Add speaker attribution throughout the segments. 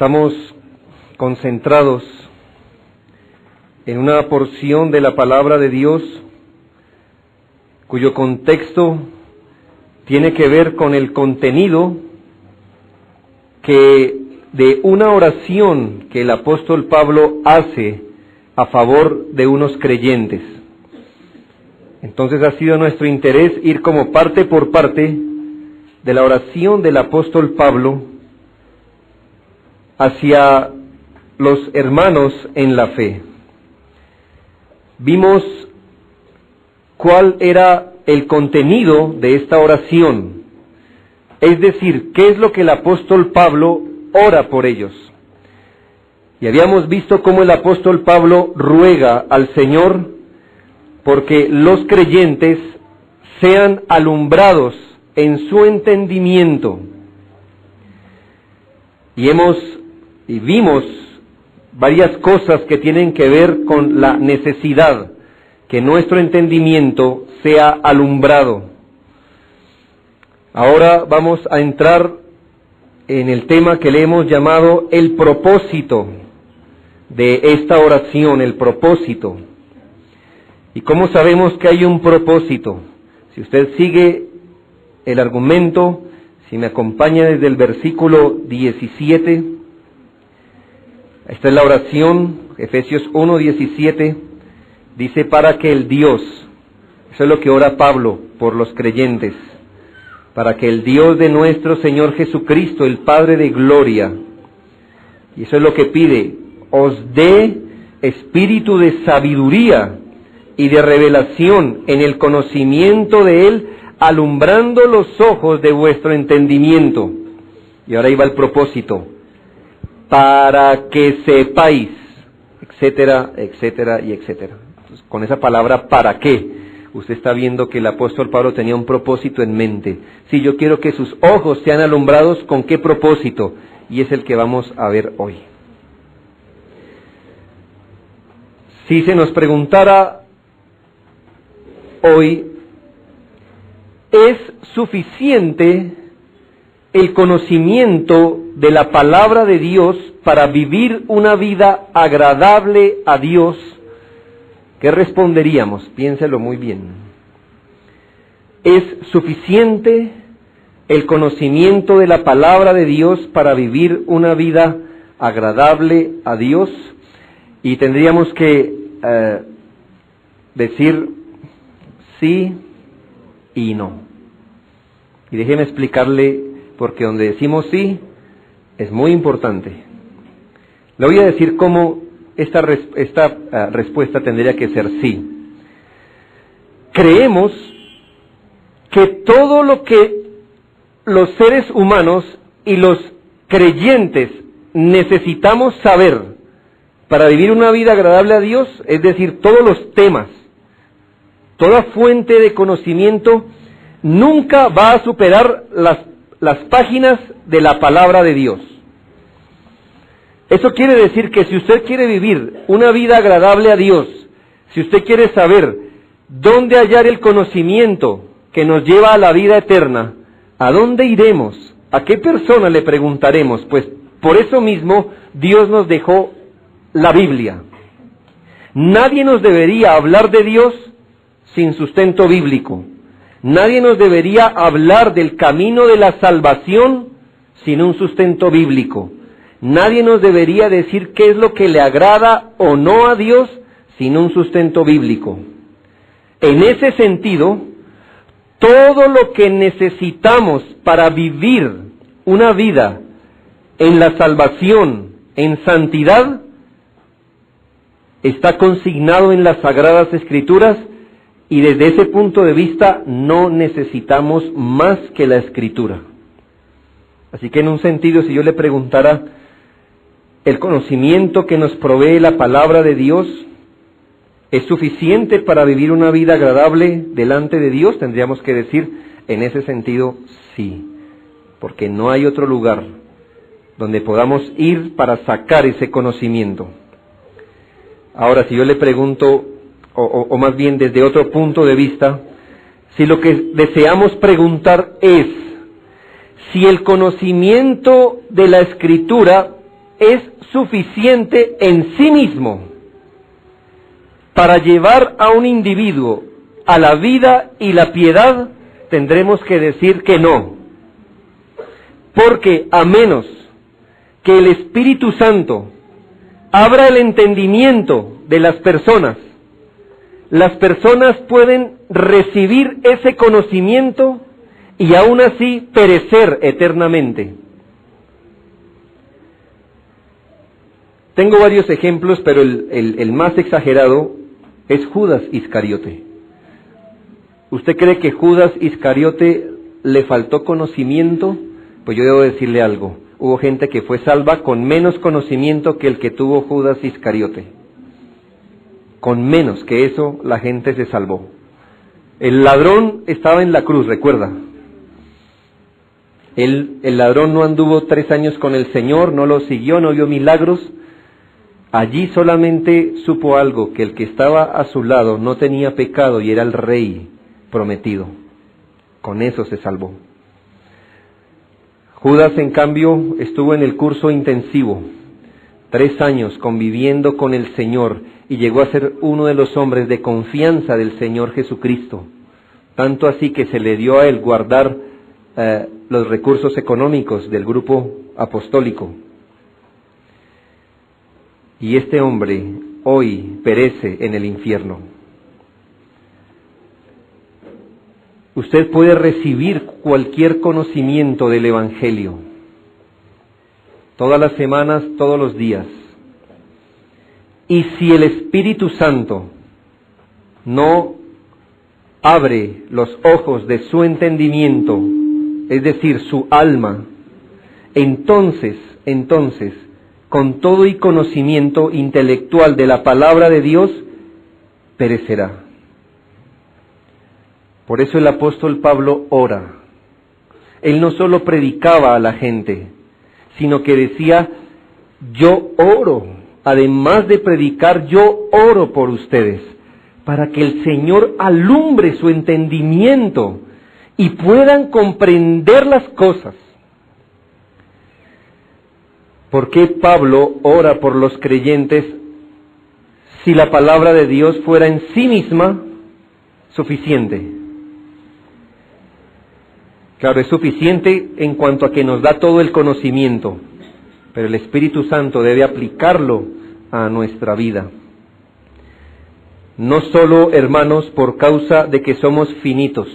Speaker 1: Estamos concentrados en una porción de la palabra de Dios cuyo contexto tiene que ver con el contenido de una oración que el apóstol Pablo hace a favor de unos creyentes. Entonces ha sido nuestro interés ir como parte por parte de la oración del apóstol Pablo hacia los hermanos en la fe. Vimos cuál era el contenido de esta oración, es decir, qué es lo que el apóstol Pablo ora por ellos. Y habíamos visto cómo el apóstol Pablo ruega al Señor porque los creyentes sean alumbrados en su entendimiento. Y vimos varias cosas que tienen que ver con la necesidad que nuestro entendimiento sea alumbrado. Ahora vamos a entrar en el tema que le hemos llamado el propósito de esta oración, el propósito. ¿Y cómo sabemos que hay un propósito? Si usted sigue el argumento, si me acompaña desde el versículo 17, esta es la oración, Efesios 1:17, dice: para que el Dios, eso es lo que ora Pablo por los creyentes, para que el Dios de nuestro Señor Jesucristo, el Padre de gloria, y eso es lo que pide, os dé espíritu de sabiduría y de revelación en el conocimiento de Él, alumbrando los ojos de vuestro entendimiento. Y ahora iba el propósito, para que sepáis, etcétera, etcétera y etcétera. Entonces, con esa palabra ¿para qué? Usted está viendo que el apóstol Pablo tenía un propósito en mente. Sí, yo quiero que sus ojos sean alumbrados. ¿Con qué propósito? Y es el que vamos a ver hoy. Si se nos preguntara hoy, ¿es suficiente el conocimiento de la palabra de Dios para vivir una vida agradable a Dios? ¿Qué responderíamos? Piénselo muy bien. ¿Es suficiente el conocimiento de la palabra de Dios para vivir una vida agradable a Dios? Y tendríamos que decir sí y no. Y déjeme explicarle, porque donde decimos sí es muy importante. Le voy a decir cómo esta respuesta tendría que ser sí. Creemos que todo lo que los seres humanos y los creyentes necesitamos saber para vivir una vida agradable a Dios, es decir, todos los temas, toda fuente de conocimiento, nunca va a superar las páginas de la palabra de Dios. Eso quiere decir que si usted quiere vivir una vida agradable a Dios, si usted quiere saber dónde hallar el conocimiento que nos lleva a la vida eterna, ¿a dónde iremos? ¿A qué persona le preguntaremos? Pues por eso mismo Dios nos dejó la Biblia. Nadie nos debería hablar de Dios sin sustento bíblico. Nadie nos debería hablar del camino de la salvación sin un sustento bíblico. Nadie nos debería decir qué es lo que le agrada o no a Dios sin un sustento bíblico. En ese sentido, todo lo que necesitamos para vivir una vida en la salvación, en santidad, está consignado en las Sagradas Escrituras. Y desde ese punto de vista no necesitamos más que la Escritura. Así que en un sentido, si yo le preguntara, ¿el conocimiento que nos provee la palabra de Dios es suficiente para vivir una vida agradable delante de Dios? Tendríamos que decir, en ese sentido, sí. Porque no hay otro lugar donde podamos ir para sacar ese conocimiento. Ahora, si yo le pregunto, o más bien desde otro punto de vista, si lo que deseamos preguntar es si el conocimiento de la Escritura es suficiente en sí mismo para llevar a un individuo a la vida y la piedad, tendremos que decir que no. Porque a menos que el Espíritu Santo abra el entendimiento de las personas pueden recibir ese conocimiento y aún así perecer eternamente. Tengo varios ejemplos, pero el más exagerado es Judas Iscariote. ¿Usted cree que Judas Iscariote le faltó conocimiento? Pues yo debo decirle algo. Hubo gente que fue salva con menos conocimiento que el que tuvo Judas Iscariote. Con menos que eso, la gente se salvó. El ladrón estaba en la cruz, recuerda. El ladrón no anduvo 3 años con el Señor, no lo siguió, no vio milagros. Allí solamente supo algo, que el que estaba a su lado no tenía pecado y era el rey prometido. Con eso se salvó. Judas, en cambio, estuvo en el curso intensivo, 3 años conviviendo con el Señor y llegó a ser uno de los hombres de confianza del Señor Jesucristo. Tanto así que se le dio a él guardar los recursos económicos del grupo apostólico. Y este hombre hoy perece en el infierno. Usted puede recibir cualquier conocimiento del Evangelio, todas las semanas, todos los días. Y si el Espíritu Santo no abre los ojos de su entendimiento, es decir, su alma, entonces, con todo y conocimiento intelectual de la palabra de Dios, perecerá. Por eso el apóstol Pablo ora. Él no solo predicaba a la gente, sino que decía, yo oro, además de predicar, yo oro por ustedes, para que el Señor alumbre su entendimiento y puedan comprender las cosas. ¿Por qué Pablo ora por los creyentes si la palabra de Dios fuera en sí misma suficiente? Claro, es suficiente en cuanto a que nos da todo el conocimiento, pero el Espíritu Santo debe aplicarlo a nuestra vida. No solo, hermanos, por causa de que somos finitos.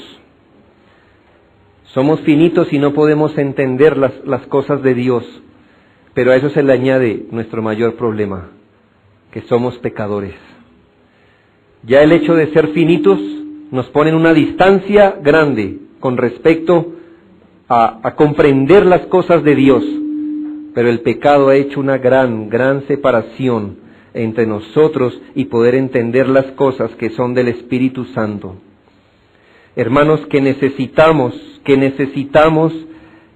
Speaker 1: Somos finitos y no podemos entender las cosas de Dios, pero a eso se le añade nuestro mayor problema, que somos pecadores. Ya el hecho de ser finitos nos pone en una distancia grande con respecto a comprender las cosas de Dios, pero el pecado ha hecho una gran separación entre nosotros y poder entender las cosas que son del Espíritu Santo. Hermanos, que necesitamos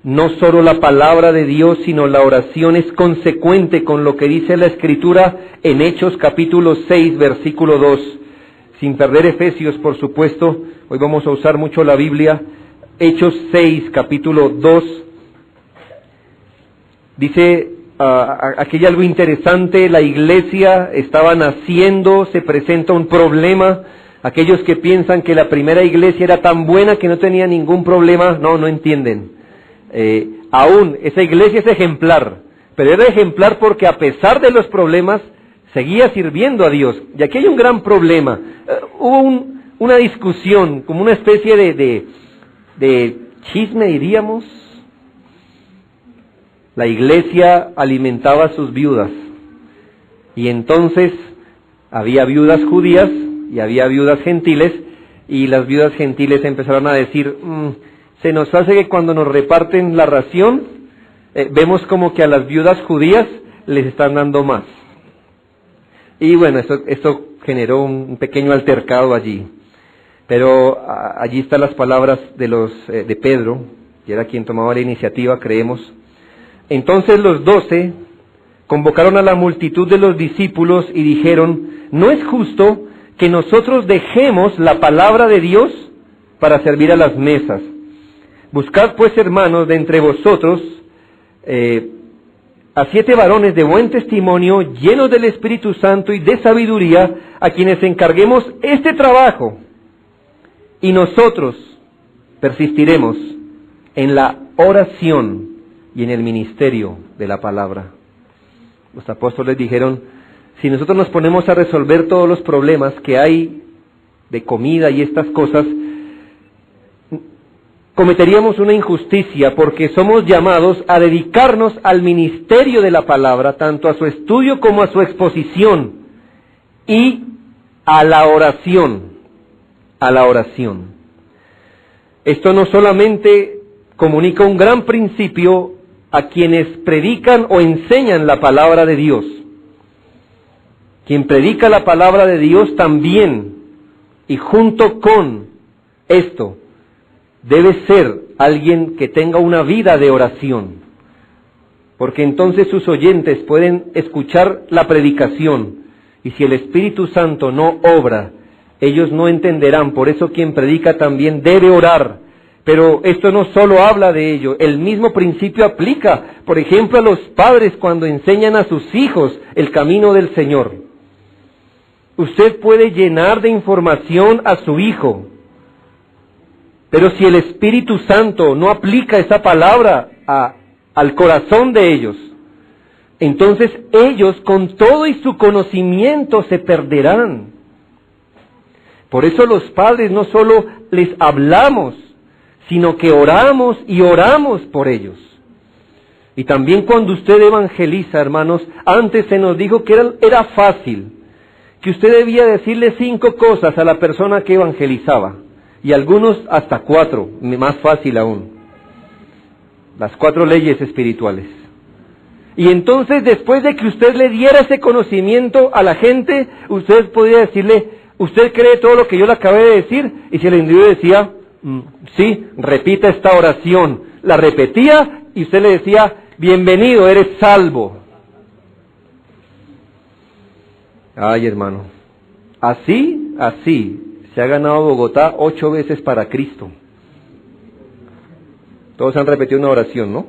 Speaker 1: no solo la palabra de Dios, sino la oración es consecuente con lo que dice la Escritura en Hechos capítulo 6, versículo 2. Sin perder Efesios, por supuesto, hoy vamos a usar mucho la Biblia. Hechos 6, capítulo 2, dice aquí hay algo interesante, la iglesia estaba naciendo, se presenta un problema. Aquellos que piensan que la primera iglesia era tan buena que no tenía ningún problema, no entienden. Aún esa iglesia es ejemplar, pero era ejemplar porque a pesar de los problemas seguía sirviendo a Dios. Y aquí hay un gran problema. Hubo una discusión, como una especie de chisme, diríamos. La iglesia alimentaba a sus viudas, y entonces había viudas judías y había viudas gentiles, y las viudas gentiles empezaron a decir, se nos hace que cuando nos reparten la ración, vemos como que a las viudas judías les están dando más. Y bueno, esto generó un pequeño altercado allí. Pero allí están las palabras de Pedro, que era quien tomaba la iniciativa, creemos. Entonces los 12 convocaron a la multitud de los discípulos y dijeron, no es justo que nosotros dejemos la palabra de Dios para servir a las mesas. Buscad pues, hermanos, de entre vosotros a 7 varones de buen testimonio, llenos del Espíritu Santo y de sabiduría, a quienes encarguemos este trabajo, y nosotros persistiremos en la oración y en el ministerio de la palabra. Los apóstoles dijeron, si nosotros nos ponemos a resolver todos los problemas que hay de comida y estas cosas, cometeríamos una injusticia, porque somos llamados a dedicarnos al ministerio de la palabra, tanto a su estudio como a su exposición, y a la oración, Esto no solamente comunica un gran principio a quienes predican o enseñan la palabra de Dios. Quien predica la palabra de Dios también, y junto con esto, debe ser alguien que tenga una vida de oración, porque entonces sus oyentes pueden escuchar la predicación, y si el Espíritu Santo no obra, ellos no entenderán. Por eso quien predica también debe orar. Pero esto no solo habla de ello, el mismo principio aplica, por ejemplo, a los padres cuando enseñan a sus hijos el camino del Señor. Usted puede llenar de información a su hijo, pero si el Espíritu Santo no aplica esa palabra al corazón de ellos, entonces ellos con todo y su conocimiento se perderán. Por eso los padres no solo les hablamos, sino que oramos y oramos por ellos. Y también cuando usted evangeliza, hermanos, antes se nos dijo que era fácil, que usted debía decirle 5 cosas a la persona que evangelizaba, y algunos hasta 4, más fácil aún. Las 4 leyes espirituales. Y entonces, después de que usted le diera ese conocimiento a la gente, usted podía decirle, ¿usted cree todo lo que yo le acabé de decir? Y si el individuo decía, sí, repita esta oración. La repetía y usted le decía, bienvenido, eres salvo. Ay, hermano, así se ha ganado Bogotá 8 veces para Cristo. Todos han repetido una oración, ¿no?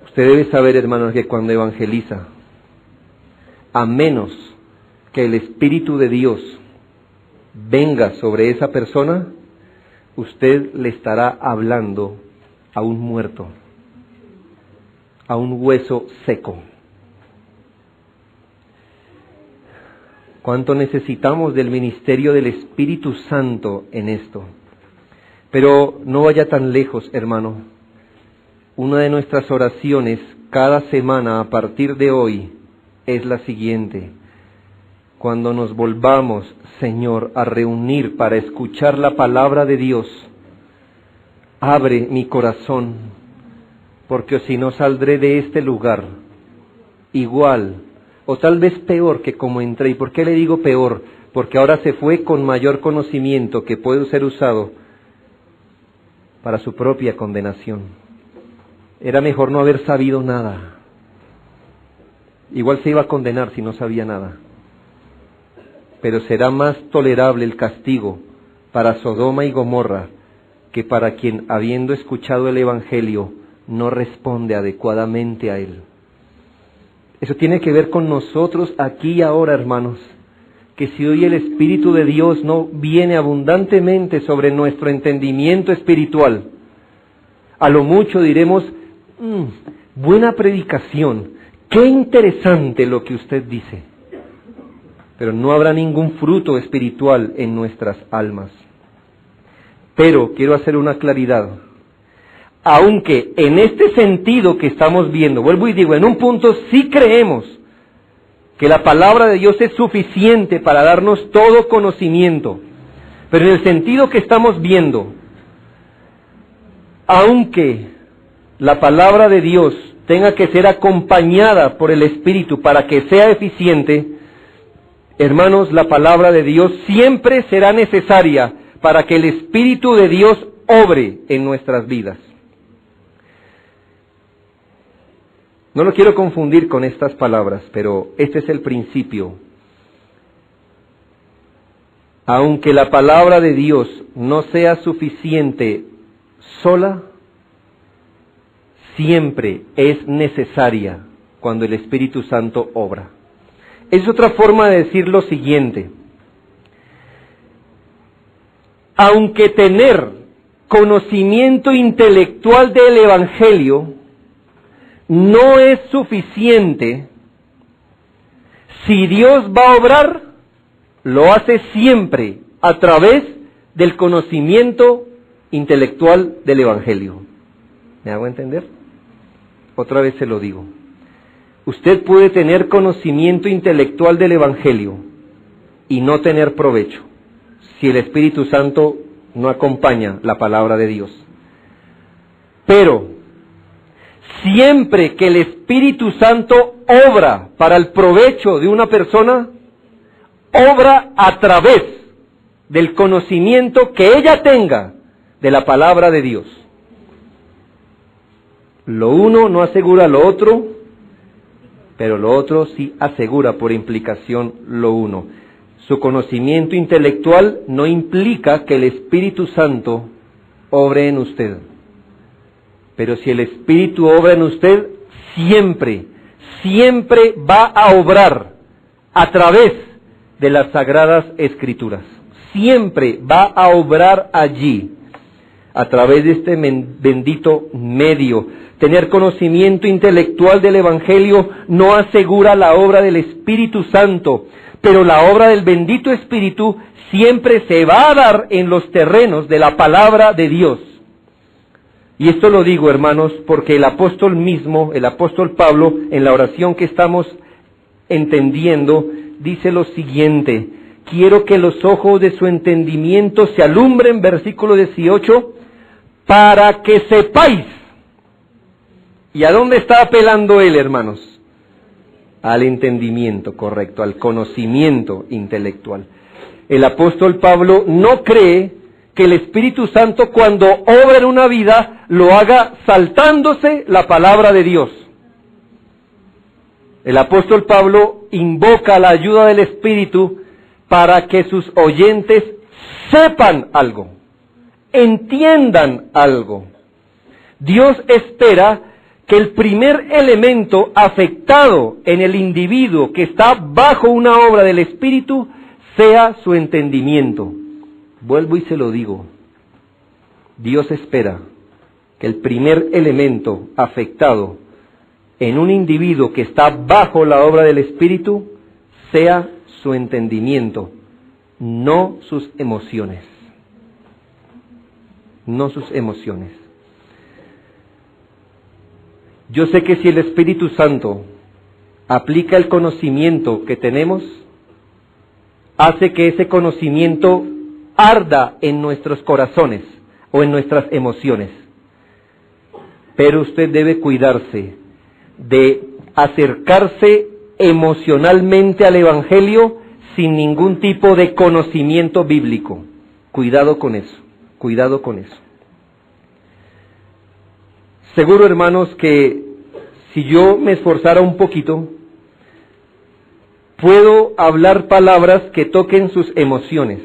Speaker 1: Usted debe saber, hermanos, que cuando evangeliza, a menos que el Espíritu de Dios venga sobre esa persona, usted le estará hablando a un muerto, a un hueso seco. Cuánto necesitamos del ministerio del Espíritu Santo en esto. Pero no vaya tan lejos, hermano. Una de nuestras oraciones cada semana a partir de hoy es la siguiente. Cuando nos volvamos, Señor, a reunir para escuchar la palabra de Dios, abre mi corazón, porque si no saldré de este lugar igual, o tal vez peor que como entré. ¿Y por qué le digo peor? Porque ahora se fue con mayor conocimiento que puede ser usado para su propia condenación. Era mejor no haber sabido nada. Igual se iba a condenar si no sabía nada. Pero será más tolerable el castigo para Sodoma y Gomorra que para quien, habiendo escuchado el Evangelio, no responde adecuadamente a él. Eso tiene que ver con nosotros aquí y ahora, hermanos, que si hoy el Espíritu de Dios no viene abundantemente sobre nuestro entendimiento espiritual, a lo mucho diremos, buena predicación, qué interesante lo que usted dice, pero no habrá ningún fruto espiritual en nuestras almas. Pero quiero hacer una claridad. Aunque en este sentido que estamos viendo, vuelvo y digo, en un punto sí creemos que la palabra de Dios es suficiente para darnos todo conocimiento, pero en el sentido que estamos viendo, aunque la palabra de Dios tenga que ser acompañada por el Espíritu para que sea eficiente, hermanos, la palabra de Dios siempre será necesaria para que el Espíritu de Dios obre en nuestras vidas. No lo quiero confundir con estas palabras, pero este es el principio. Aunque la palabra de Dios no sea suficiente sola, siempre es necesaria cuando el Espíritu Santo obra. Es otra forma de decir lo siguiente: aunque tener conocimiento intelectual del Evangelio no es suficiente, si Dios va a obrar, lo hace siempre a través del conocimiento intelectual del Evangelio. ¿Me hago entender? Otra vez se lo digo. Usted puede tener conocimiento intelectual del Evangelio y no tener provecho si el Espíritu Santo no acompaña la palabra de Dios. Pero siempre que el Espíritu Santo obra para el provecho de una persona, obra a través del conocimiento que ella tenga de la palabra de Dios. Lo uno no asegura lo otro, pero lo otro sí asegura por implicación lo uno. Su conocimiento intelectual no implica que el Espíritu Santo obre en usted. Pero si el Espíritu obra en usted, siempre va a obrar a través de las Sagradas Escrituras. Siempre va a obrar allí, a través de este bendito medio. Tener conocimiento intelectual del Evangelio no asegura la obra del Espíritu Santo, pero la obra del bendito Espíritu siempre se va a dar en los terrenos de la palabra de Dios. Y esto lo digo, hermanos, porque el apóstol mismo, el apóstol Pablo, en la oración que estamos entendiendo, dice lo siguiente: quiero que los ojos de su entendimiento se alumbren, versículo 18, para que sepáis. ¿Y a dónde está apelando él, hermanos? Al entendimiento, correcto, al conocimiento intelectual. El apóstol Pablo no cree que el Espíritu Santo, cuando obra en una vida, lo haga saltándose la palabra de Dios. El apóstol Pablo invoca la ayuda del Espíritu para que sus oyentes sepan algo, entiendan algo. Dios espera que el primer elemento afectado en el individuo que está bajo una obra del Espíritu sea su entendimiento. Vuelvo y se lo digo. Dios espera que el primer elemento afectado en un individuo que está bajo la obra del Espíritu sea su entendimiento, no sus emociones. No sus emociones. Yo sé que si el Espíritu Santo aplica el conocimiento que tenemos, hace que ese conocimiento arda en nuestros corazones o en nuestras emociones. Pero usted debe cuidarse de acercarse emocionalmente al Evangelio sin ningún tipo de conocimiento bíblico. Cuidado con eso, cuidado con eso. Seguro, hermanos, que si yo me esforzara un poquito, puedo hablar palabras que toquen sus emociones.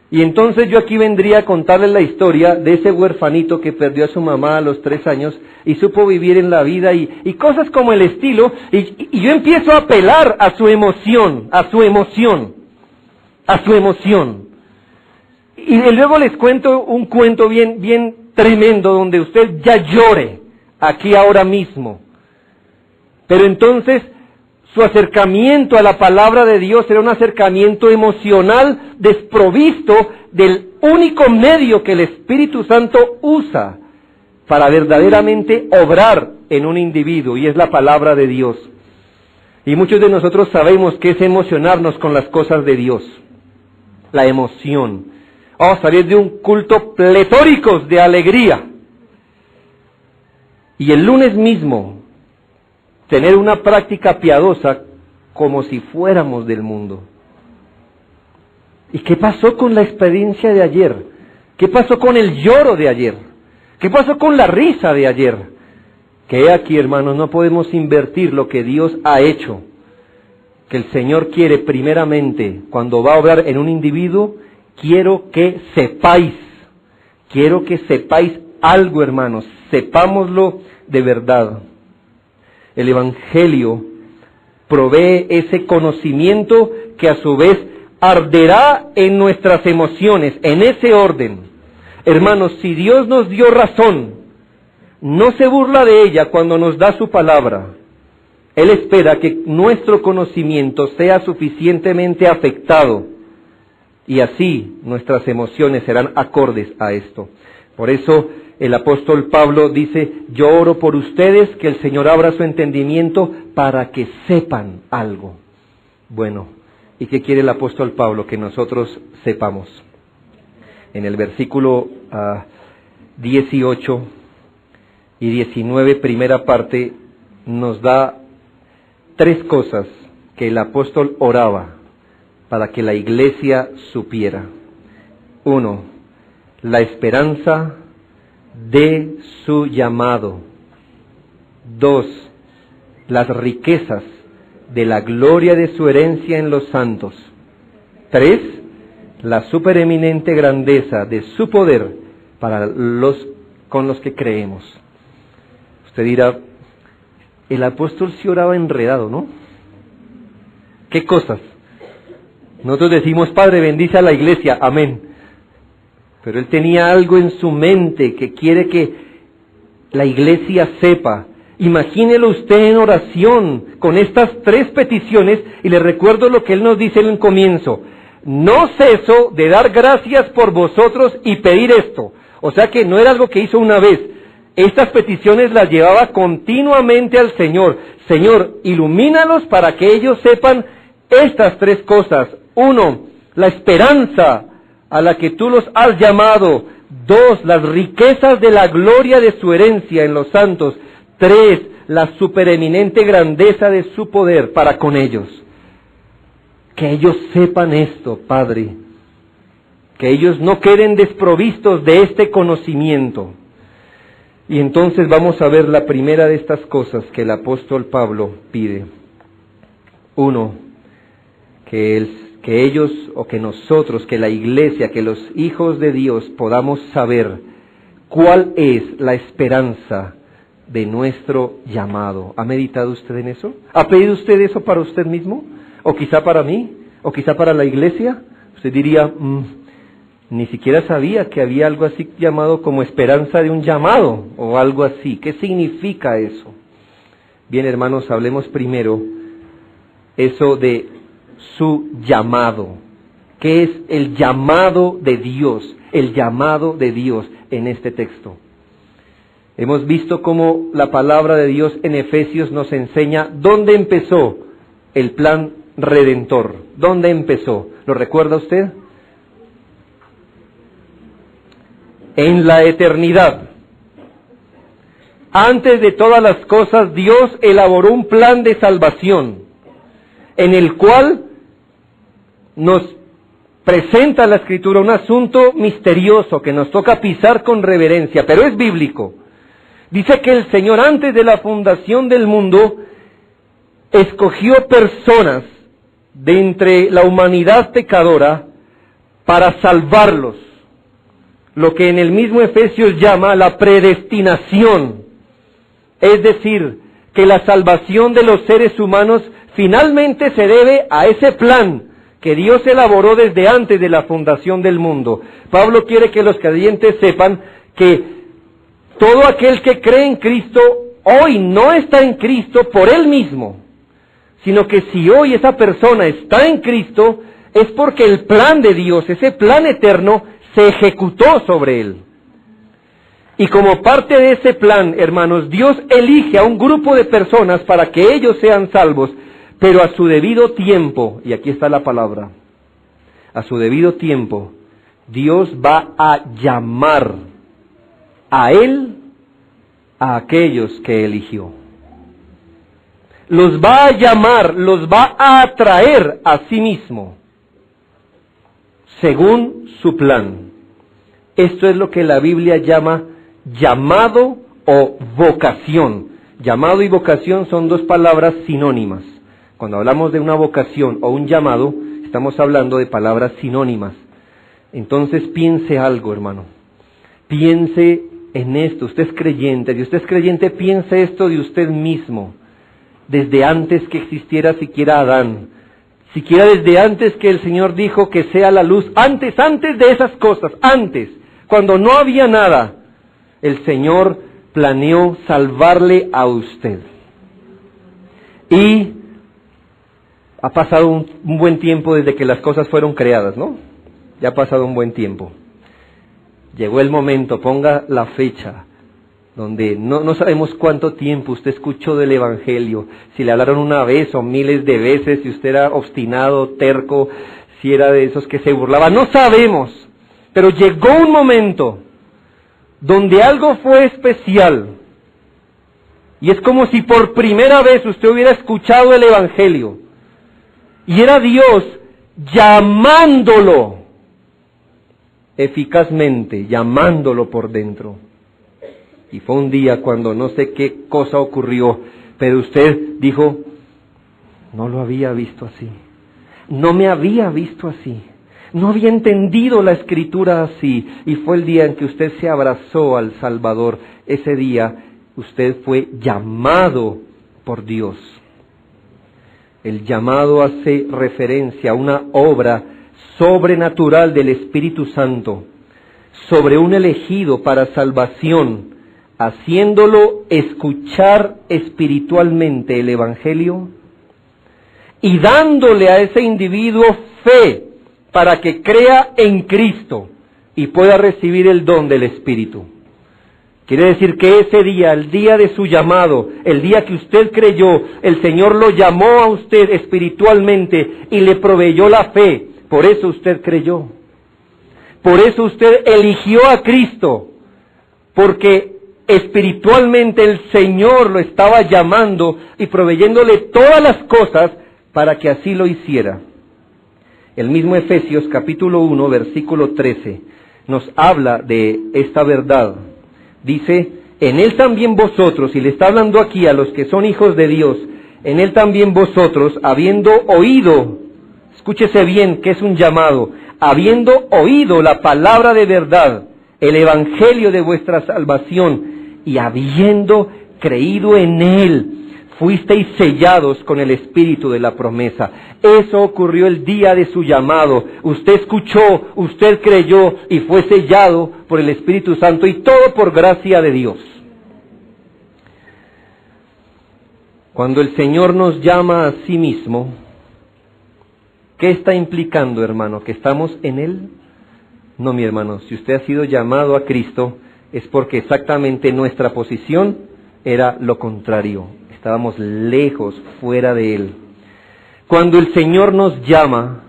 Speaker 1: Y entonces yo aquí vendría a contarles la historia de ese huerfanito que perdió a su mamá a los 3 años y supo vivir en la vida y cosas como el estilo, y yo empiezo a apelar a su emoción, Y luego les cuento un cuento bien tremendo donde usted ya llore aquí ahora mismo. Pero entonces su acercamiento a la palabra de Dios era un acercamiento emocional desprovisto del único medio que el Espíritu Santo usa para verdaderamente obrar en un individuo, y es la palabra de Dios. Y muchos de nosotros sabemos que es emocionarnos con las cosas de Dios, la emoción. Vamos a salir de un culto pletóricos de alegría. Y el lunes mismo, tener una práctica piadosa como si fuéramos del mundo. ¿Y qué pasó con la experiencia de ayer? ¿Qué pasó con el lloro de ayer? ¿Qué pasó con la risa de ayer? Que aquí, hermanos, no podemos invertir lo que Dios ha hecho. Que el Señor quiere primeramente, cuando va a obrar en un individuo, quiero que sepáis algo, hermanos. sepámoslo de verdad. El Evangelio provee ese conocimiento que a su vez arderá en nuestras emociones, en ese orden. Hermanos, si Dios nos dio razón, no se burla de ella cuando nos da su palabra. Él espera que nuestro conocimiento sea suficientemente afectado y así nuestras emociones serán acordes a esto. Por eso el apóstol Pablo dice, yo oro por ustedes que el Señor abra su entendimiento para que sepan algo. Bueno, ¿y qué quiere el apóstol Pablo? Que nosotros sepamos. En el versículo 18 y 19, primera parte, nos da 3 cosas que el apóstol oraba para que la iglesia supiera. 1, la esperanza de su llamado. 2, las riquezas de la gloria de su herencia en los santos. 3, la supereminente grandeza de su poder para con los que creemos. Usted dirá, el apóstol sí oraba enredado, ¿no? ¿Qué cosas? Nosotros decimos, Padre, bendice a la iglesia, amén. Pero él tenía algo en su mente que quiere que la iglesia sepa. Imagínelo usted en oración con estas 3 peticiones y le recuerdo lo que él nos dice en el comienzo. No ceso de dar gracias por vosotros y pedir esto. O sea que no era algo que hizo una vez. Estas peticiones las llevaba continuamente al Señor. Señor, ilumínalos para que ellos sepan estas 3 cosas. 1, la esperanza a la que tú los has llamado. 2, las riquezas de la gloria de su herencia en los santos. 3, la supereminente grandeza de su poder para con ellos. Que ellos sepan esto, Padre. Que ellos no queden desprovistos de este conocimiento. Y entonces vamos a ver la primera de estas cosas que el apóstol Pablo pide. 1, que ellos o que nosotros, que la iglesia, que los hijos de Dios podamos saber cuál es la esperanza de nuestro llamado. ¿Ha meditado usted en eso? ¿Ha pedido usted eso para usted mismo? ¿O quizá para mí? ¿O quizá para la iglesia? Usted diría, ni siquiera sabía que había algo así llamado como esperanza de un llamado o algo así. ¿Qué significa eso? Bien, hermanos, hablemos primero eso de su llamado. ¿Qué es el llamado de Dios? El llamado de Dios en este texto. Hemos visto cómo la palabra de Dios en Efesios nos enseña dónde empezó el plan redentor. ¿Dónde empezó? ¿Lo recuerda usted? En la eternidad. Antes de todas las cosas, Dios elaboró un plan de salvación, en el cual nos presenta la Escritura un asunto misterioso que nos toca pisar con reverencia, pero es bíblico. Dice que el Señor, antes de la fundación del mundo, escogió personas de entre la humanidad pecadora para salvarlos. Lo que en el mismo Efesios llama la predestinación. Es decir, que la salvación de los seres humanos finalmente se debe a ese plan que Dios elaboró desde antes de la fundación del mundo. Pablo quiere que los creyentes sepan que todo aquel que cree en Cristo hoy no está en Cristo por él mismo, sino que si hoy esa persona está en Cristo es porque el plan de Dios, ese plan eterno, se ejecutó sobre él. Y como parte de ese plan, hermanos, Dios elige a un grupo de personas para que ellos sean salvos, pero a su debido tiempo, y aquí está la palabra, a su debido tiempo, Dios va a llamar a él a aquellos que eligió. Los va a llamar, los va a atraer a sí mismo, según su plan. Esto es lo que la Biblia llama llamado o vocación. Llamado y vocación son 2 palabras sinónimas. Cuando hablamos de una vocación o un llamado, estamos hablando de palabras sinónimas. Entonces piense algo, hermano. Piense en esto, usted es creyente, si usted es creyente, piense esto de usted mismo, desde antes que existiera siquiera Adán, siquiera desde antes que el Señor dijo que sea la luz, antes de esas cosas, antes, cuando no había nada, el Señor planeó salvarle a usted. Y ha pasado un buen tiempo desde que las cosas fueron creadas, ¿no? Ya ha pasado un buen tiempo. Llegó el momento, ponga la fecha, donde no sabemos cuánto tiempo usted escuchó del Evangelio, si le hablaron una vez o miles de veces, si usted era obstinado, terco, si era de esos que se burlaban, no sabemos, pero llegó un momento donde algo fue especial, y es como si por primera vez usted hubiera escuchado el Evangelio, y era Dios llamándolo eficazmente, llamándolo por dentro. Y fue un día cuando no sé qué cosa ocurrió, pero usted dijo, no lo había visto así, no me había visto así, no había entendido la Escritura así, y fue el día en que usted se abrazó al Salvador. Ese día usted fue llamado por Dios. El llamado hace referencia a una obra sobrenatural del Espíritu Santo sobre un elegido para salvación, haciéndolo escuchar espiritualmente el Evangelio y dándole a ese individuo fe para que crea en Cristo y pueda recibir el don del Espíritu. Quiere decir que ese día, el día de su llamado, el día que usted creyó, el Señor lo llamó a usted espiritualmente y le proveyó la fe. Por eso usted creyó. Por eso usted eligió a Cristo. Porque espiritualmente el Señor lo estaba llamando y proveyéndole todas las cosas para que así lo hiciera. El mismo Efesios capítulo 1, versículo 13, nos habla de esta verdad. Dice, en Él también vosotros, y le está hablando aquí a los que son hijos de Dios, en Él también vosotros, habiendo oído, escúchese bien que es un llamado, habiendo oído la palabra de verdad, el evangelio de vuestra salvación, y habiendo creído en Él, fuisteis sellados con el Espíritu de la promesa. Eso ocurrió el día de su llamado. Usted escuchó, usted creyó y fue sellado por el Espíritu Santo, y todo por gracia de Dios. Cuando el Señor nos llama a sí mismo, ¿qué está implicando, hermano? ¿Que estamos en Él? No, mi hermano, si usted ha sido llamado a Cristo, es porque exactamente nuestra posición era lo contrario. Estábamos lejos, fuera de Él. Cuando el Señor nos llama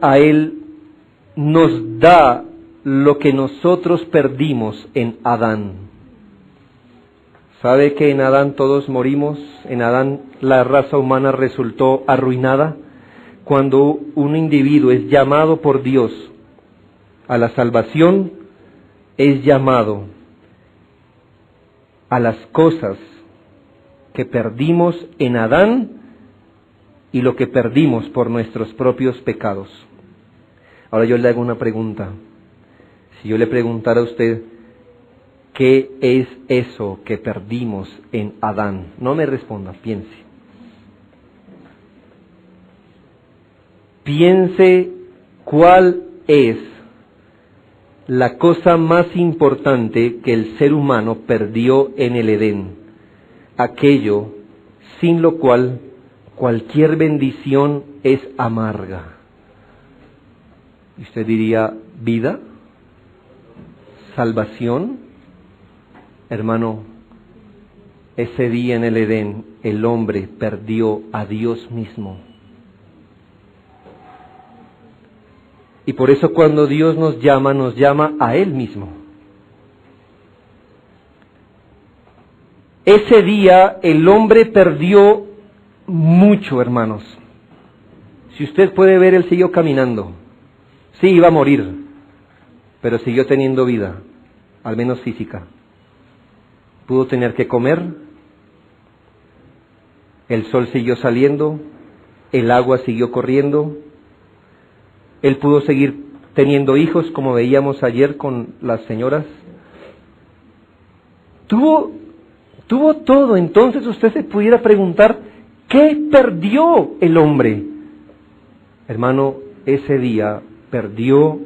Speaker 1: a Él, nos da lo que nosotros perdimos en Adán. ¿Sabe que en Adán todos morimos? En Adán la raza humana resultó arruinada. Cuando un individuo es llamado por Dios a la salvación, es llamado a las cosas que perdimos en Adán y lo que perdimos por nuestros propios pecados. Ahora yo le hago una pregunta. Si yo le preguntara a usted, ¿qué es eso que perdimos en Adán? No me responda, piense. Piense cuál es la cosa más importante que el ser humano perdió en el Edén, aquello sin lo cual cualquier bendición es amarga. Y usted diría, ¿vida? ¿Salvación? Hermano, ese día en el Edén el hombre perdió a Dios mismo. Y por eso cuando Dios nos llama a Él mismo. Ese día el hombre perdió mucho, hermanos. Si usted puede ver, Él siguió caminando. Sí, iba a morir, pero siguió teniendo vida, al menos física. Pudo tener que comer, el sol siguió saliendo, el agua siguió corriendo. Él pudo seguir teniendo hijos, como veíamos ayer con las señoras. Tuvo todo. Entonces usted se pudiera preguntar, ¿qué perdió el hombre? Hermano, ese día perdió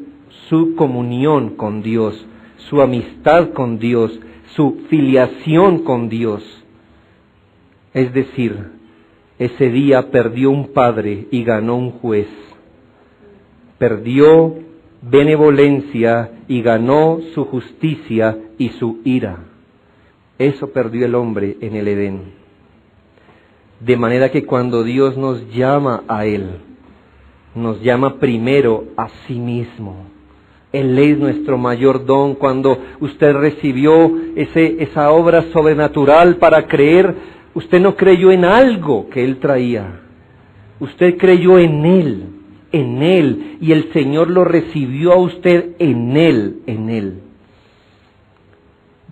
Speaker 1: su comunión con Dios, su amistad con Dios, su filiación con Dios. Es decir, ese día perdió un padre y ganó un juez. Perdió benevolencia y ganó su justicia y su ira. Eso perdió el hombre en el Edén. De manera que cuando Dios nos llama a Él, nos llama primero a sí mismo. Él es nuestro mayor don. Cuando usted recibió esa obra sobrenatural para creer, usted no creyó en algo que Él traía. Usted creyó en Él, y el Señor lo recibió a usted en Él.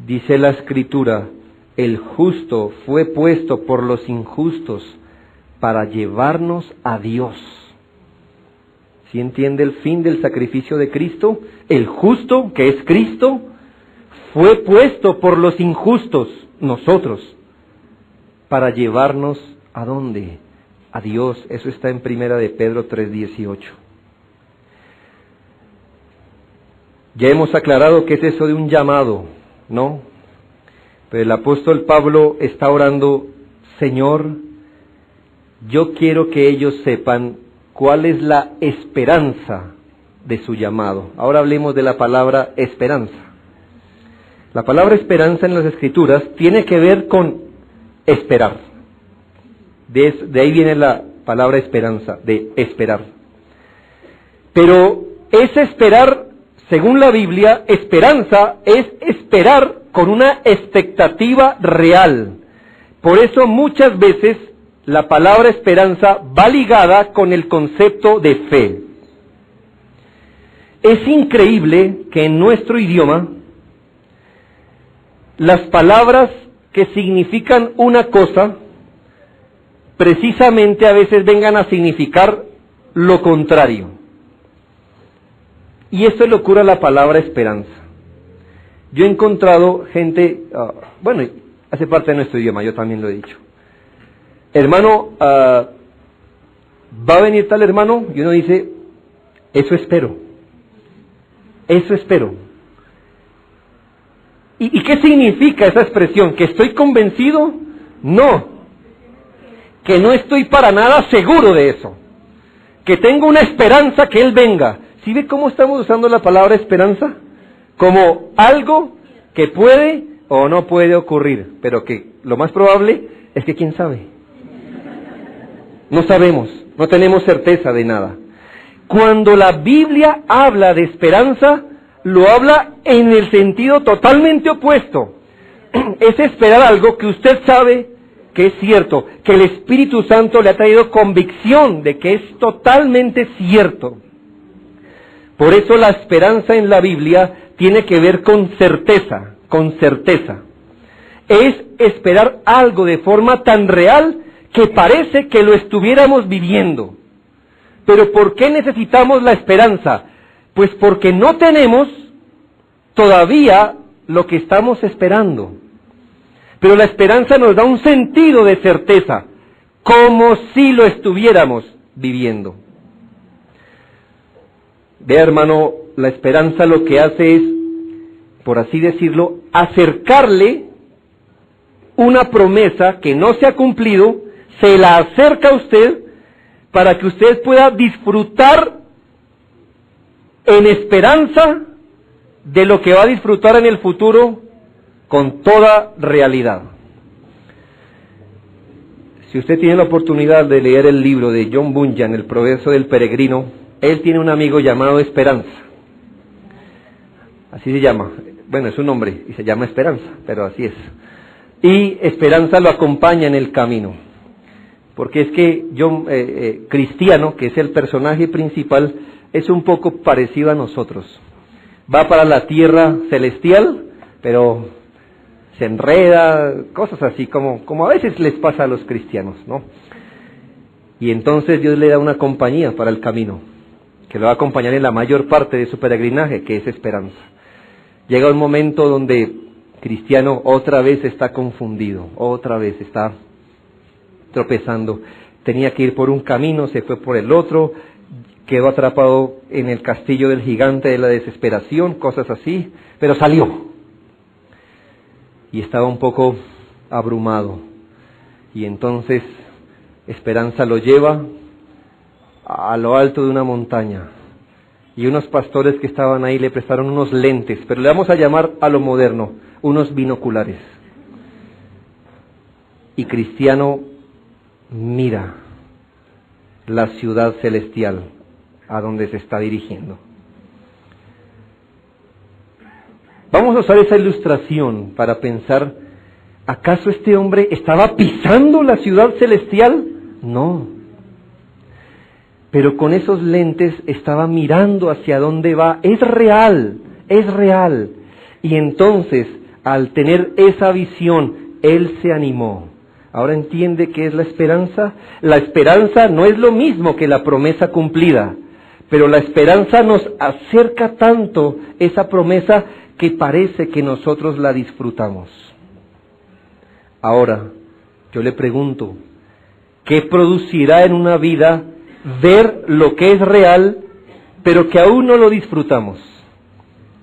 Speaker 1: Dice la Escritura, el justo fue puesto por los injustos para llevarnos a Dios. ¿Sí entiende el fin del sacrificio de Cristo? El justo, que es Cristo, fue puesto por los injustos, nosotros, para llevarnos ¿a dónde? A Dios. Eso está en 1 de Pedro 3:18. Ya hemos aclarado qué es eso de un llamado, ¿no? Pero el apóstol Pablo está orando, Señor, yo quiero que ellos sepan cuál es la esperanza de su llamado. Ahora hablemos de la palabra esperanza. La palabra esperanza en las Escrituras tiene que ver con esperar. De ahí viene la palabra esperanza, de esperar. Pero ese esperar, según la Biblia, esperanza es esperar con una expectativa real. Por eso muchas veces la palabra esperanza va ligada con el concepto de fe. Es increíble que en nuestro idioma las palabras que significan una cosa precisamente a veces vengan a significar lo contrario. Y esto le ocurre a la palabra esperanza. Yo he encontrado gente, bueno, hace parte de nuestro idioma, yo también lo he dicho. Hermano, va a venir tal hermano, y uno dice, eso espero. ¿Y qué significa esa expresión? ¿Que estoy convencido? No. Que no estoy para nada seguro de eso. Que tengo una esperanza que Él venga. ¿Sí ve cómo estamos usando la palabra esperanza? Como algo que puede o no puede ocurrir, pero que lo más probable es que quién sabe. No sabemos, no tenemos certeza de nada. Cuando la Biblia habla de esperanza, lo habla en el sentido totalmente opuesto. Es esperar algo que usted sabe que es cierto, que el Espíritu Santo le ha traído convicción de que es totalmente cierto. Por eso la esperanza en la Biblia tiene que ver con certeza. Es esperar algo de forma tan real que parece que lo estuviéramos viviendo. Pero ¿por qué necesitamos la esperanza? Pues porque no tenemos todavía lo que estamos esperando. Pero la esperanza nos da un sentido de certeza, como si lo estuviéramos viviendo. Vea, hermano, la esperanza lo que hace es, por así decirlo, acercarle una promesa que no se ha cumplido, se la acerca a usted para que usted pueda disfrutar en esperanza de lo que va a disfrutar en el futuro con toda realidad. Si usted tiene la oportunidad de leer el libro de John Bunyan, El progreso del peregrino, él tiene un amigo llamado Esperanza. Así se llama. Bueno, es un nombre y se llama Esperanza, pero así es. Y Esperanza lo acompaña en el camino. Porque es que John, Cristiano, que es el personaje principal, es un poco parecido a nosotros. Va para la tierra celestial, pero se enreda, cosas así como a veces les pasa a los cristianos, ¿no? Y entonces Dios le da una compañía para el camino, que lo va a acompañar en la mayor parte de su peregrinaje, que es esperanza. Llega un momento donde Cristiano otra vez está confundido, otra vez está tropezando. Tenía que ir por un camino, se fue por el otro, quedó atrapado en el castillo del gigante de la desesperación, cosas así, pero salió. Y estaba un poco abrumado. Y entonces Esperanza lo lleva a lo alto de una montaña. Y unos pastores que estaban ahí le prestaron unos lentes, pero le vamos a llamar a lo moderno, unos binoculares. Y Cristiano mira la ciudad celestial a donde se está dirigiendo. Vamos a usar esa ilustración para pensar, ¿acaso este hombre estaba pisando la ciudad celestial? No. Pero con esos lentes estaba mirando hacia dónde va. Es real, es real. Y entonces, al tener esa visión, él se animó. Ahora entiende qué es la esperanza. La esperanza no es lo mismo que la promesa cumplida, pero la esperanza nos acerca tanto esa promesa que parece que nosotros la disfrutamos. Ahora, yo le pregunto, ¿qué producirá en una vida ver lo que es real, pero que aún no lo disfrutamos?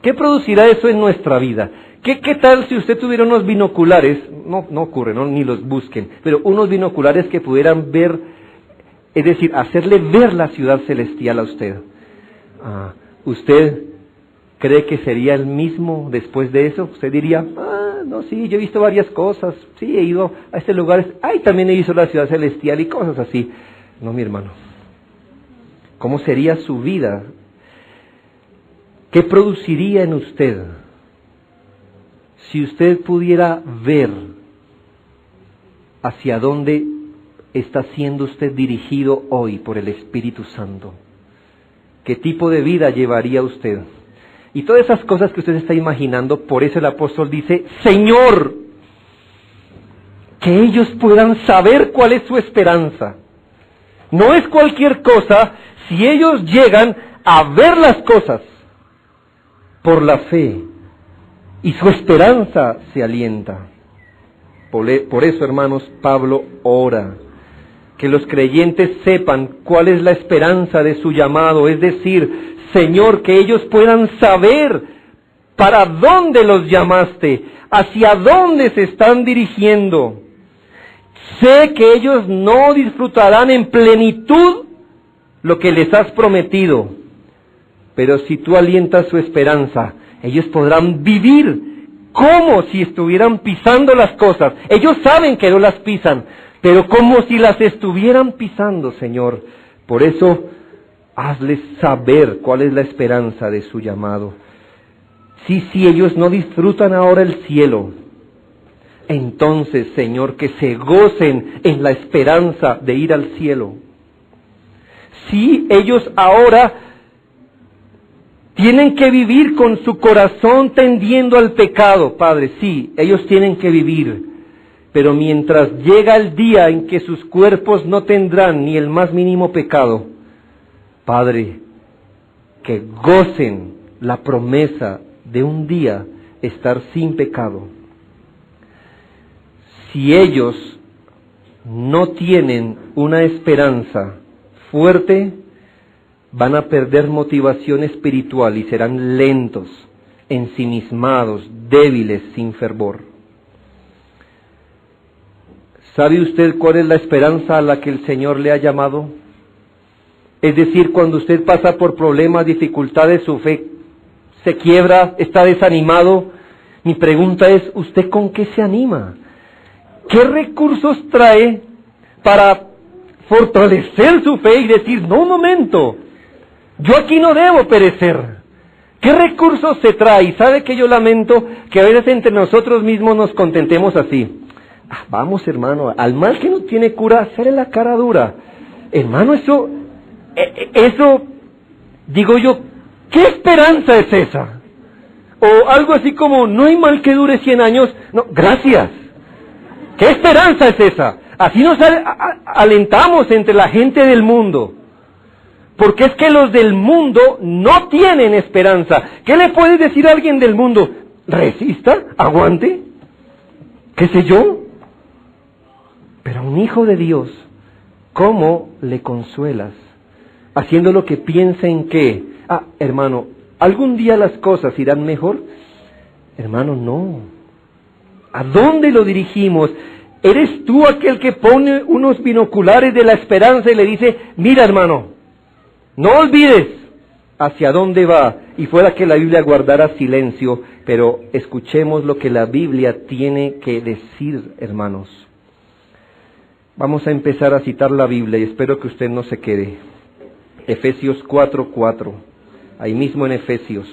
Speaker 1: ¿Qué producirá eso en nuestra vida? ¿Qué tal si usted tuviera unos binoculares? No ocurre, ni los busquen, pero unos binoculares que pudieran ver, es decir, hacerle ver la ciudad celestial a usted. ¿Usted cree que sería el mismo después de eso? Usted diría, no, sí, yo he visto varias cosas, sí, he ido a este lugar, también he visto la ciudad celestial y cosas así. No, mi hermano. ¿Cómo sería su vida? ¿Qué produciría en usted si usted pudiera ver hacia dónde está siendo usted dirigido hoy por el Espíritu Santo? ¿Qué tipo de vida llevaría usted? Y todas esas cosas que usted está imaginando, por eso el apóstol dice, Señor, que ellos puedan saber cuál es su esperanza. No es cualquier cosa si ellos llegan a ver las cosas por la fe y su esperanza se alienta. Por eso, hermanos, Pablo ora que los creyentes sepan cuál es la esperanza de su llamado, es decir, Señor, que ellos puedan saber para dónde los llamaste, hacia dónde se están dirigiendo. Sé que ellos no disfrutarán en plenitud lo que les has prometido, pero si tú alientas su esperanza, ellos podrán vivir como si estuvieran pisando las cosas. Ellos saben que no las pisan, pero como si las estuvieran pisando, Señor. Por eso, hazles saber cuál es la esperanza de su llamado. Si ellos no disfrutan ahora el cielo, entonces, Señor, que se gocen en la esperanza de ir al cielo. Si ellos ahora tienen que vivir con su corazón tendiendo al pecado, Padre, sí, ellos tienen que vivir. Pero mientras llega el día en que sus cuerpos no tendrán ni el más mínimo pecado, Padre, que gocen la promesa de un día estar sin pecado. Si ellos no tienen una esperanza fuerte, van a perder motivación espiritual y serán lentos, ensimismados, débiles, sin fervor. ¿Sabe usted cuál es la esperanza a la que el Señor le ha llamado? Es decir, cuando usted pasa por problemas, dificultades, su fe se quiebra, está desanimado. Mi pregunta es, ¿usted con qué se anima? ¿Qué recursos trae para fortalecer su fe y decir, no, un momento, yo aquí no debo perecer? ¿Qué recursos se trae? ¿Sabe que yo lamento que a veces entre nosotros mismos nos contentemos así? Vamos, hermano, al mal que no tiene cura, hacerle la cara dura. Hermano, eso, digo yo, ¿qué esperanza es esa? O algo así como, no hay mal que dure 100 años. No, gracias. ¿Qué esperanza es esa? Así nos alentamos entre la gente del mundo. Porque es que los del mundo no tienen esperanza. ¿Qué le puede decir a alguien del mundo? Resista, aguante, qué sé yo. Pero a un hijo de Dios, ¿cómo le consuelas? Haciendo lo que piensa en qué. Hermano, ¿algún día las cosas irán mejor? Hermano, no. ¿A dónde lo dirigimos? ¿Eres tú aquel que pone unos binoculares de la esperanza y le dice, mira hermano, no olvides hacia dónde va? Y fuera que la Biblia guardara silencio, pero escuchemos lo que la Biblia tiene que decir, hermanos. Vamos a empezar a citar la Biblia y espero que usted no se quede. Efesios 4:4, ahí mismo en Efesios,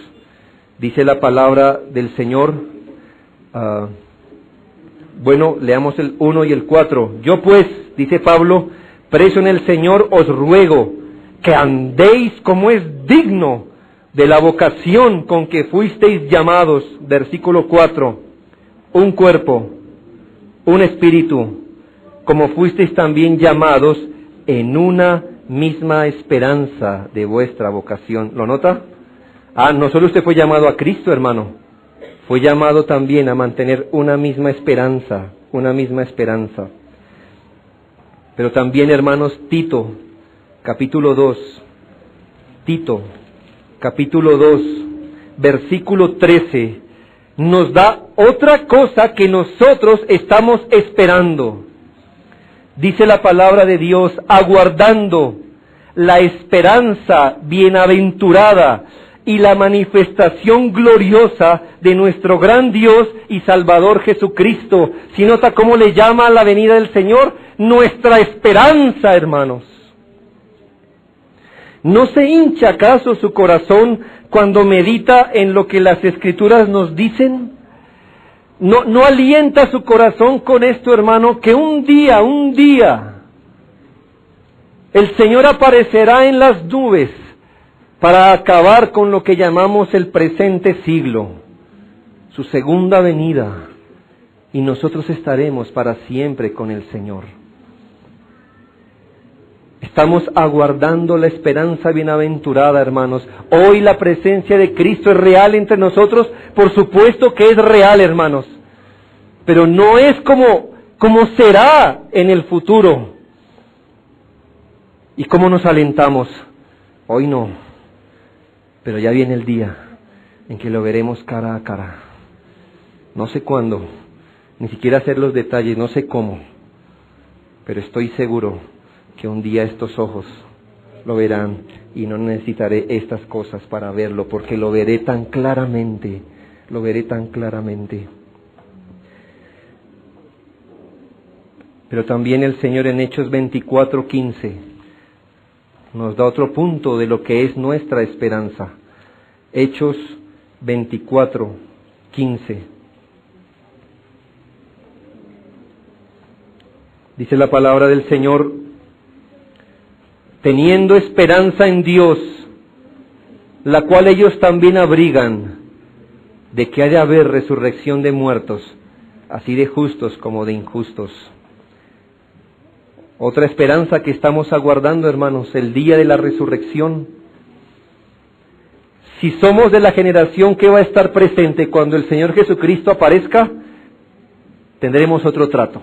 Speaker 1: dice la palabra del Señor. Bueno, leamos el 1 y el 4. Yo pues, dice Pablo, preso en el Señor, os ruego que andéis como es digno de la vocación con que fuisteis llamados. Versículo 4. Un cuerpo, un espíritu, como fuisteis también llamados en una misma esperanza de vuestra vocación. ¿Lo nota? No solo usted fue llamado a Cristo, hermano, fue llamado también a mantener una misma esperanza, una misma esperanza. Pero también, hermanos, Tito, capítulo 2, Tito, capítulo 2, versículo 13, nos da otra cosa que nosotros estamos esperando. Dice la palabra de Dios, aguardando la esperanza bienaventurada y la manifestación gloriosa de nuestro gran Dios y Salvador Jesucristo. ¿Sí nota cómo le llama a la venida del Señor? Nuestra esperanza, hermanos. ¿No se hincha acaso su corazón cuando medita en lo que las Escrituras nos dicen? ¿No alienta su corazón con esto, hermano, que un día, el Señor aparecerá en las nubes para acabar con lo que llamamos el presente siglo, su segunda venida, y nosotros estaremos para siempre con el Señor? Estamos aguardando la esperanza bienaventurada, hermanos. Hoy la presencia de Cristo es real entre nosotros, por supuesto que es real, hermanos, pero no es como será en el futuro. ¿Y cómo nos alentamos? Hoy no, pero ya viene el día en que lo veremos cara a cara. No sé cuándo, ni siquiera sé los detalles, no sé cómo, pero estoy seguro que un día estos ojos lo verán y no necesitaré estas cosas para verlo, porque lo veré tan claramente, lo veré tan claramente. Pero también el Señor en Hechos 24:15 nos da otro punto de lo que es nuestra esperanza. Hechos 24:15. Dice la palabra del Señor, teniendo esperanza en Dios, la cual ellos también abrigan, de que ha de haber resurrección de muertos, así de justos como de injustos. Otra esperanza que estamos aguardando, hermanos, el día de la resurrección. Si somos de la generación que va a estar presente cuando el Señor Jesucristo aparezca, tendremos otro trato.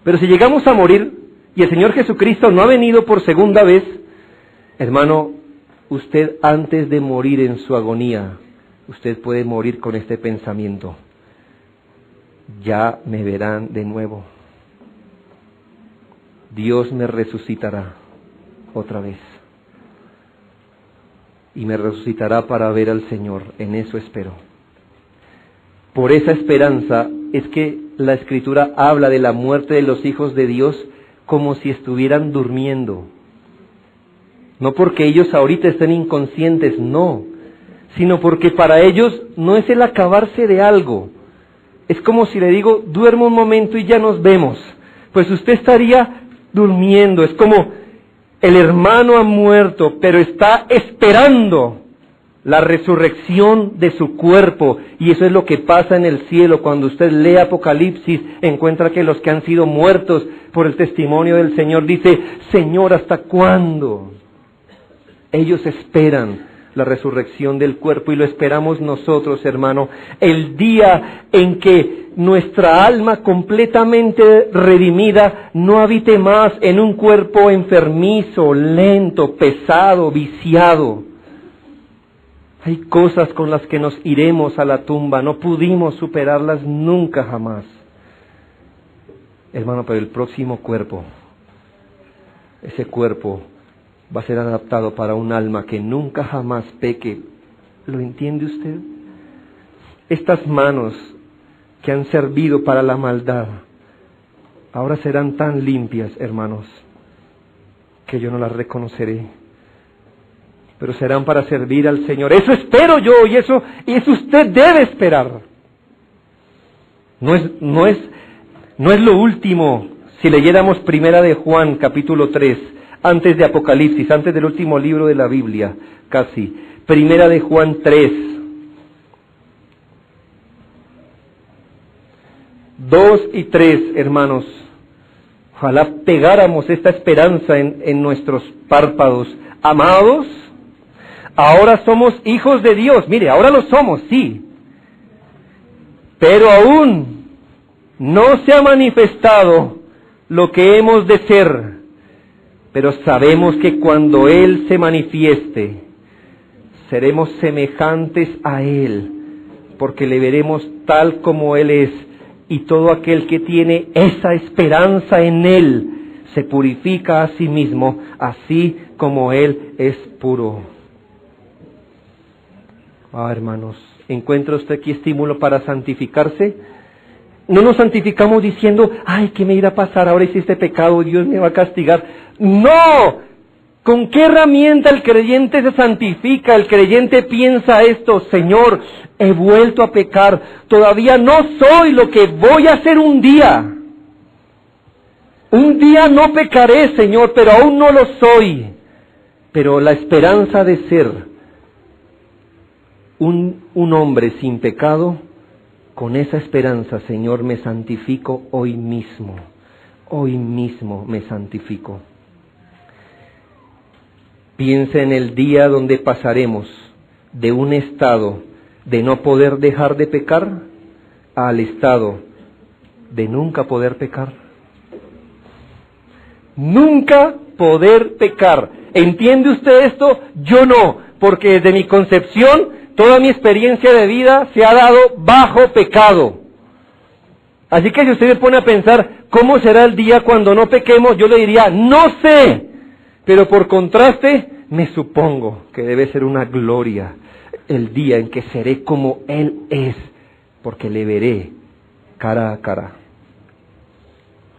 Speaker 1: Pero si llegamos a morir y el Señor Jesucristo no ha venido por segunda vez, hermano, usted antes de morir en su agonía, usted puede morir con este pensamiento: ya me verán de nuevo. Dios me resucitará otra vez. Y me resucitará para ver al Señor. En eso espero. Por esa esperanza es que la Escritura habla de la muerte de los hijos de Dios como si estuvieran durmiendo. No porque ellos ahorita estén inconscientes, no, sino porque para ellos no es el acabarse de algo. Es como si le digo, duermo un momento y ya nos vemos. Pues usted estaría durmiendo. Es como el hermano ha muerto, pero está esperando la resurrección de su cuerpo. Y eso es lo que pasa en el cielo. Cuando usted lee Apocalipsis, encuentra que los que han sido muertos por el testimonio del Señor, dice: Señor, ¿hasta cuándo? Ellos esperan la resurrección del cuerpo y lo esperamos nosotros, hermano, el día en que nuestra alma completamente redimida no habite más en un cuerpo enfermizo, lento, pesado, viciado. Hay cosas con las que nos iremos a la tumba, no pudimos superarlas nunca jamás. Hermano, pero el próximo cuerpo, ese cuerpo va a ser adaptado para un alma que nunca jamás peque. ¿Lo entiende usted? Estas manos que han servido para la maldad, ahora serán tan limpias, hermanos, que yo no las reconoceré. Pero serán para servir al Señor. Eso espero yo y eso usted debe esperar. No es lo último. Si leyéramos Primera de Juan, capítulo 3, antes de Apocalipsis, antes del último libro de la Biblia, casi. Primera de Juan 3. 2 y 3, hermanos. Ojalá pegáramos esta esperanza en nuestros párpados. Amados, ahora somos hijos de Dios. Mire, ahora lo somos, sí. Pero aún no se ha manifestado lo que hemos de ser. Pero sabemos que cuando Él se manifieste, seremos semejantes a Él, porque le veremos tal como Él es. Y todo aquel que tiene esa esperanza en Él, se purifica a sí mismo, así como Él es puro. Hermanos, ¿encuentra usted aquí estímulo para santificarse? No nos santificamos diciendo, ay, ¿qué me irá a pasar? Ahora hice este pecado, Dios me va a castigar. ¡No! ¿Con qué herramienta el creyente se santifica? El creyente piensa esto: Señor, he vuelto a pecar, todavía no soy lo que voy a ser un día. Un día no pecaré, Señor, pero aún no lo soy. Pero la esperanza de ser un hombre sin pecado, con esa esperanza, Señor, me santifico hoy mismo. Hoy mismo me santifico. Piensa en el día donde pasaremos de un estado de no poder dejar de pecar al estado de nunca poder pecar. Nunca poder pecar. ¿Entiende usted esto? Yo no, porque desde mi concepción, toda mi experiencia de vida se ha dado bajo pecado. Así que si usted se pone a pensar, ¿cómo será el día cuando no pequemos? Yo le diría, no sé, pero por contraste, me supongo que debe ser una gloria el día en que seré como Él es, porque le veré cara a cara.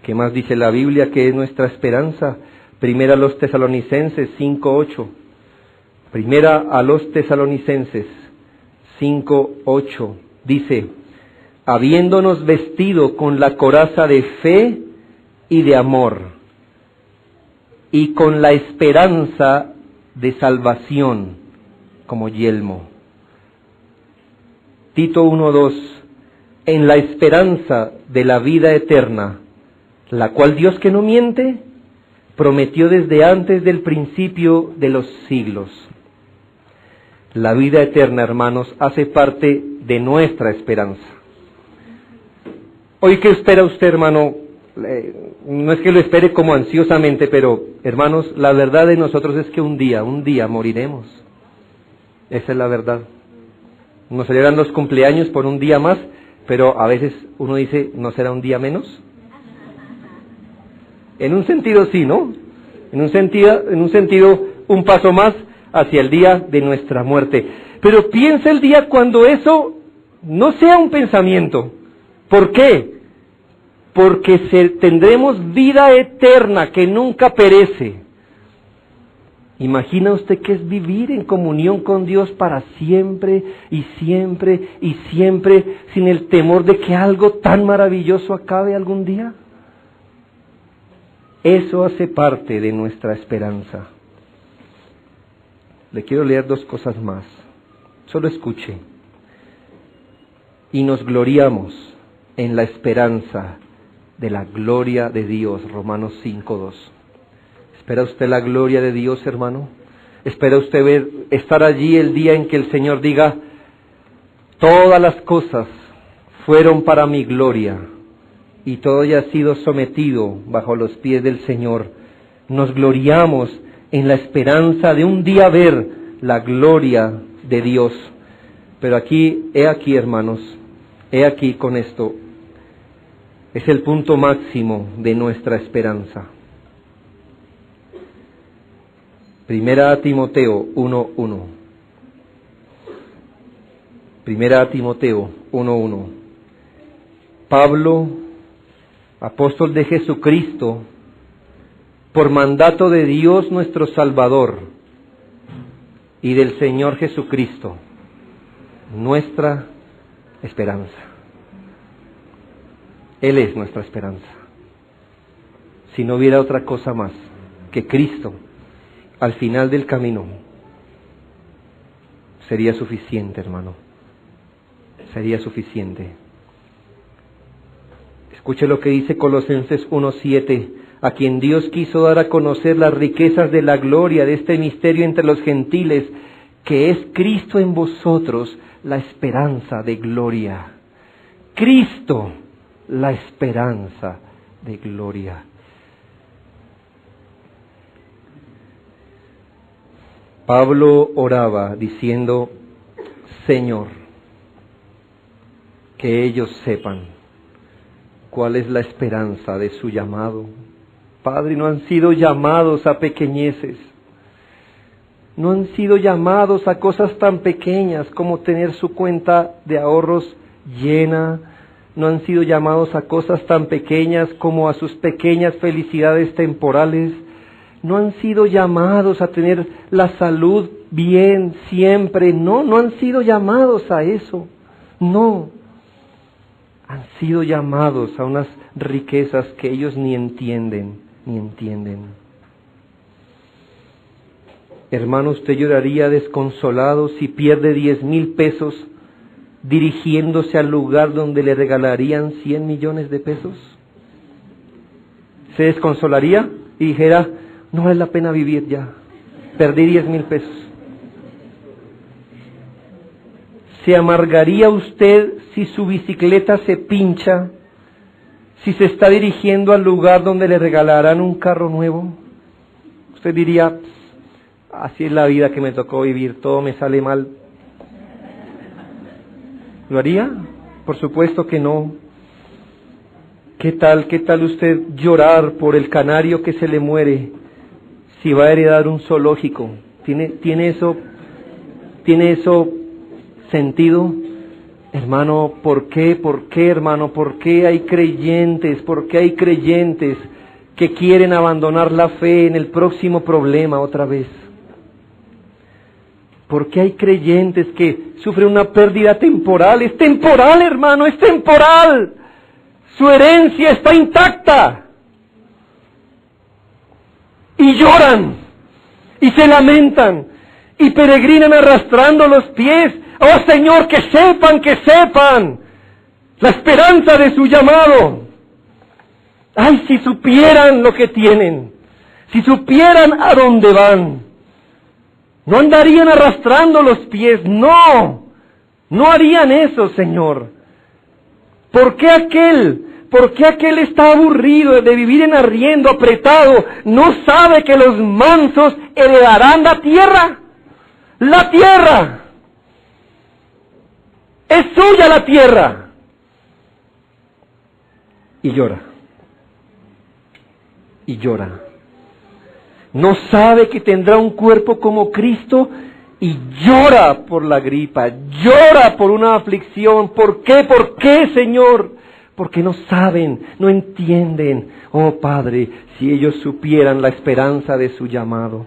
Speaker 1: ¿Qué más dice la Biblia que es nuestra esperanza? Primera a los Tesalonicenses 5:8. Primera a los Tesalonicenses 5:8. Dice, habiéndonos vestido con la coraza de fe y de amor, y con la esperanza de salvación como yelmo. Tito 1:2, en la esperanza de la vida eterna, la cual Dios, que no miente, prometió desde antes del principio de los siglos. La vida eterna, hermanos, hace parte de nuestra esperanza. Hoy, ¿qué espera usted, hermano? No es que lo espere como ansiosamente, pero, hermanos, la verdad de nosotros es que un día moriremos. Esa es la verdad. Nos celebran los cumpleaños por un día más, pero a veces uno dice, ¿no será un día menos? En un sentido sí, ¿no? En un sentido, un paso más hacia el día de nuestra muerte. Pero piensa el día cuando eso no sea un pensamiento. ¿Por qué? Porque tendremos vida eterna que nunca perece. ¿Imagina usted qué es vivir en comunión con Dios para siempre y siempre y siempre, sin el temor de que algo tan maravilloso acabe algún día? Eso hace parte de nuestra esperanza. Le quiero leer 2 cosas más. Solo escuche. Y nos gloriamos en la esperanza de la gloria de Dios. Romanos 5:2. ¿Espera usted la gloria de Dios, hermano? ¿Espera usted estar allí el día en que el Señor diga, todas las cosas fueron para mi gloria y todo ya ha sido sometido bajo los pies del Señor? Nos gloriamos en la esperanza de un día ver la gloria de Dios. Pero he aquí, hermanos, he aquí con esto, es el punto máximo de nuestra esperanza. Primera Timoteo 1:1. Primera Timoteo 1:1. Pablo, apóstol de Jesucristo, por mandato de Dios nuestro Salvador y del Señor Jesucristo, nuestra esperanza. Él es nuestra esperanza. Si no hubiera otra cosa más que Cristo al final del camino, sería suficiente, hermano. Sería suficiente. Escuche lo que dice Colosenses 1:7. A quien Dios quiso dar a conocer las riquezas de la gloria de este misterio entre los gentiles, que es Cristo en vosotros, la esperanza de gloria. Cristo, la esperanza de gloria. Pablo oraba diciendo, Señor, que ellos sepan cuál es la esperanza de su llamado. Padre, no han sido llamados a pequeñeces, no han sido llamados a cosas tan pequeñas como tener su cuenta de ahorros llena, no han sido llamados a cosas tan pequeñas como a sus pequeñas felicidades temporales, no han sido llamados a tener la salud bien siempre, no han sido llamados a eso, no. Han sido llamados a unas riquezas que ellos ni entienden. Hermano, ¿usted lloraría desconsolado si pierde 10,000 pesos dirigiéndose al lugar donde le regalarían 100 millones de pesos? ¿Se desconsolaría y dijera, no vale la pena vivir ya, perdí 10,000 pesos? ¿Se amargaría usted si su bicicleta se pincha, si se está dirigiendo al lugar donde le regalarán un carro nuevo? Usted diría, así es la vida que me tocó vivir, todo me sale mal. ¿Lo haría? Por supuesto que no. ¿Qué tal usted llorar por el canario que se le muere si va a heredar un zoológico? ¿Tiene eso sentido? Hermano, ¿por qué, hermano? ¿Por qué hay creyentes que quieren abandonar la fe en el próximo problema otra vez? ¿Por qué hay creyentes que sufren una pérdida temporal? Es temporal, hermano, es temporal. Su herencia está intacta. Y lloran, y se lamentan, y peregrinan arrastrando los pies. Oh Señor, que sepan la esperanza de su llamado. Ay, si supieran lo que tienen, si supieran a dónde van, no andarían arrastrando los pies, no harían eso, Señor. ¿Por qué aquel está aburrido de vivir en arriendo, apretado? ¿No sabe que los mansos heredarán la tierra? La tierra. Es suya la tierra. Y llora. No sabe que tendrá un cuerpo como Cristo y llora por la gripa, llora por una aflicción. ¿Por qué, Señor? Porque no saben, no entienden. Oh Padre, si ellos supieran la esperanza de su llamado,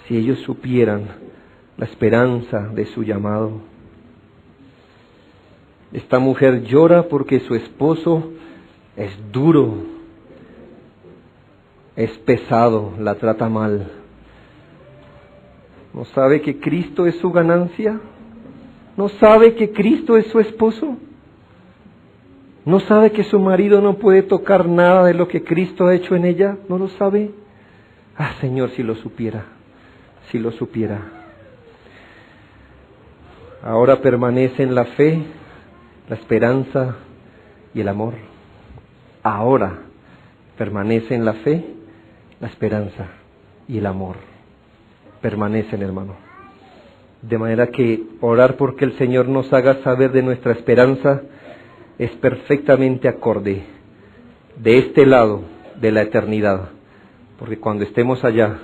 Speaker 1: si ellos supieran la esperanza de su llamado. Esta mujer llora porque su esposo es duro, es pesado, la trata mal. ¿No sabe que Cristo es su ganancia? ¿No sabe que Cristo es su esposo? ¿No sabe que su marido no puede tocar nada de lo que Cristo ha hecho en ella? ¿No lo sabe? Ah, Señor, si lo supiera. si lo supiera. Ahora permanecen la fe, la esperanza y el amor. Ahora permanecen la fe, la esperanza y el amor. Permanecen, hermano. De manera que orar porque el Señor nos haga saber de nuestra esperanza es perfectamente acorde de este lado de la eternidad, porque cuando estemos allá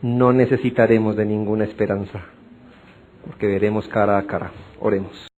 Speaker 1: no necesitaremos de ninguna esperanza, porque veremos cara a cara. Oremos.